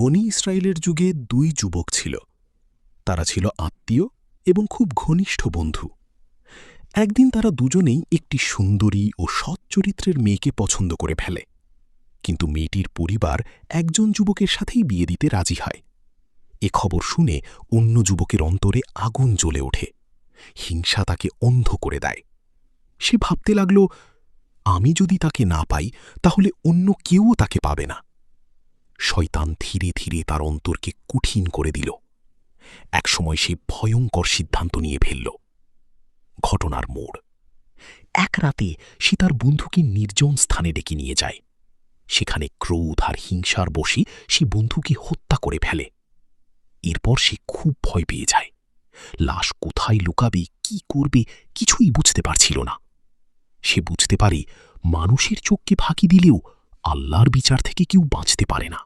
বনি ইসরায়েলের যুগে দুই যুবক ছিল। তারা ছিল আত্মীয় এবং খুব ঘনিষ্ঠ বন্ধু। একদিন তারা দুজনেই একটি সুন্দরী ও সৎ চরিত্রের মেয়েকে পছন্দ করে ফেলে, কিন্তু মেয়েটির পরিবার একজন যুবকের সাথেই বিয়ে দিতে রাজি হয়। এ খবর শুনে অন্য যুবকের অন্তরে আগুন জ্বলে ওঠে। হিংসা তাকে অন্ধ করে দেয়। সে ভাবতে লাগল, আমি যদি তাকে না পাই তাহলে অন্য কেউও তাকে পাবে না। শয়তান ধীরে ধীরে তার অন্তরকে কঠিন করে দিল। একসময় সে ভয়ঙ্কর সিদ্ধান্ত নিয়ে ফেলল। ঘটনার মোড়। এক রাতে সে তার বন্ধুকে নির্জন স্থানে ডেকে নিয়ে যায়। সেখানে ক্রোধ আর হিংসার বশে সে বন্ধুকে হত্যা করে ফেলে। এরপর সে খুব ভয় পেয়ে যায়। লাশ কোথায় লুকাবে, কি করবে, কিছুই বুঝতে পারছিল না। সে বুঝতে পারে মানুষের চোখকে ফাঁকি দিলেও আল্লাহর বিচার থেকে কেউ বাঁচতে পারে না।